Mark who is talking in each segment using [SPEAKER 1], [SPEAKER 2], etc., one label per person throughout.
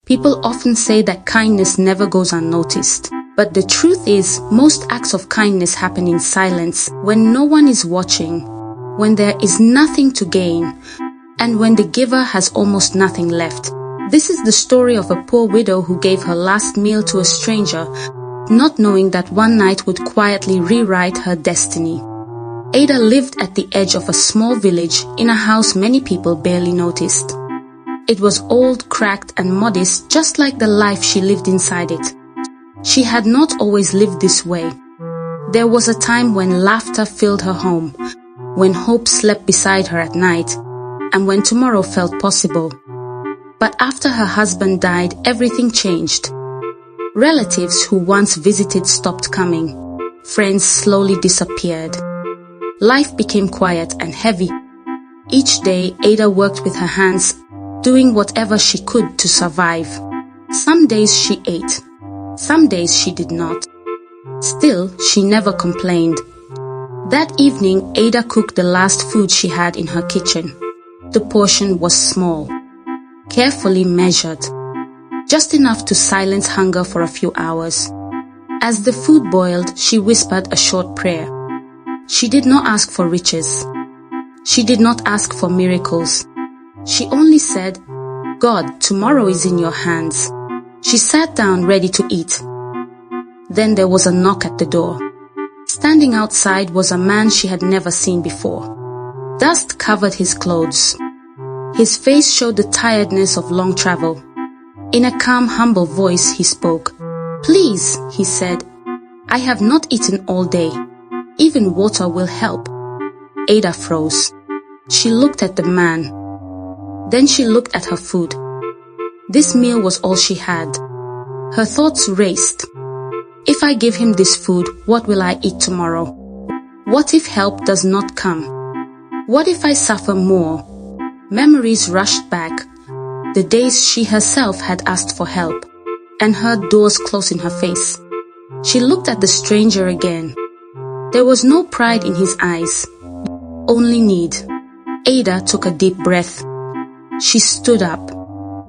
[SPEAKER 1] People often say that kindness never goes unnoticed. But the truth is, most acts of kindness happen in silence, when no one is watching, when there is nothing to gain, and when the giver has almost nothing left. This is the story of a poor widow who gave her last meal to a stranger, not knowing that one night would quietly rewrite her destiny. Ada lived at the edge of a small village in a house many people barely noticed. It was old, cracked, and modest, just like the life she lived inside it. She had not always lived this way. There was a time when laughter filled her home, when hope slept beside her at night, and when tomorrow felt possible. But after her husband died, everything changed. Relatives who once visited stopped coming. Friends slowly disappeared. Life became quiet and heavy. Each day, Ada worked with her hands, doing whatever she could to survive. Some days she ate. Some days she did not. Still, she never complained. That evening, Ada cooked the last food she had in her kitchen. The portion was small, carefully measured, just enough to silence hunger for a few hours. As the food boiled, she whispered a short prayer. She did not ask for riches. She did not ask for miracles. She only said, "God, tomorrow is in your hands." She sat down ready to eat. Then there was a knock at the door. Standing outside was a man she had never seen before. Dust covered his clothes. His face showed the tiredness of long travel. In a calm, humble voice he spoke. "Please," he said, "I have not eaten all day. Even water will help." Ada froze. She looked at the man. Then she looked at her food. This meal was all she had. Her thoughts raced. If I give him this food, what will I eat tomorrow? What if help does not come? What if I suffer more? Memories rushed back. The days she herself had asked for help, and heard doors close in her face. She looked at the stranger again. There was no pride in his eyes, only need. Ada took a deep breath. She stood up.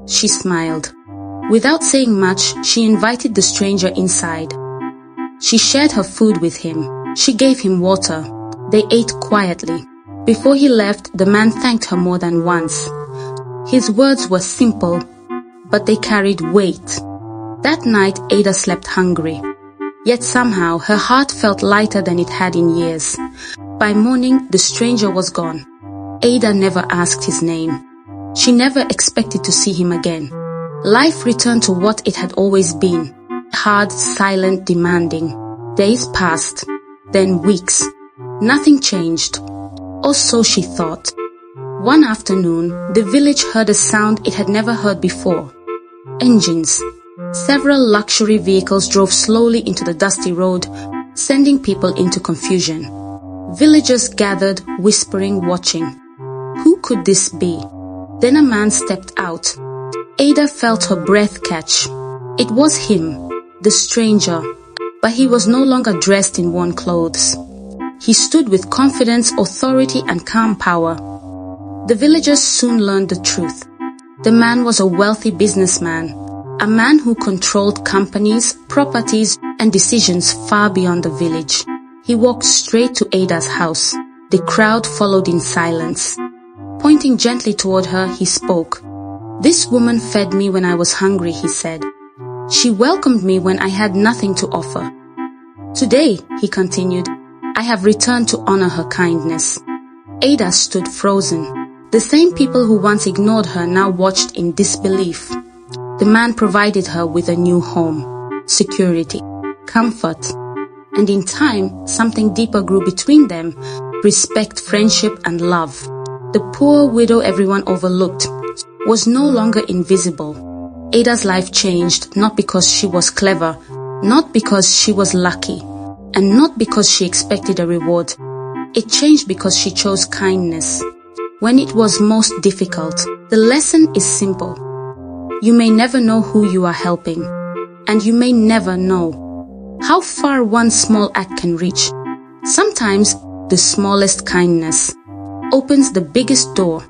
[SPEAKER 1] She smiled. Without saying much, she invited the stranger inside. She shared her food with him. She gave him water. They ate quietly. Before he left, the man thanked her more than once. His words were simple, but they carried weight. That night, Ada slept hungry. Yet somehow, her heart felt lighter than it had in years. By morning, the stranger was gone. Ada never asked his name. She never expected to see him again. Life returned to what it had always been. Hard, silent, demanding. Days passed, then weeks. Nothing changed. Or so she thought. One afternoon, the village heard a sound it had never heard before. Engines. Several luxury vehicles drove slowly into the dusty road, sending people into confusion. Villagers gathered, whispering, watching. Who could this be? Then a man stepped out. Ada felt her breath catch. It was him, the stranger, but he was no longer dressed in worn clothes. He stood with confidence, authority, and calm power. The villagers soon learned the truth. The man was a wealthy businessman, a man who controlled companies, properties, and decisions far beyond the village. He walked straight to Ada's house. The crowd followed in silence. Pointing gently toward her, he spoke. "This woman fed me when I was hungry," he said. "She welcomed me when I had nothing to offer. Today," he continued, "I have returned to honor her kindness." Ada stood frozen. The same people who once ignored her now watched in disbelief. The man provided her with a new home, security, comfort, and in time, something deeper grew between them: respect, friendship, and love. The poor widow everyone overlooked was no longer invisible. Ada's life changed, not because she was clever, not because she was lucky, and not because she expected a reward. It changed because she chose kindness. When it was most difficult, the lesson is simple. You may never know who you are helping, and you may never know how far one small act can reach. Sometimes, the smallest kindness opens the biggest door.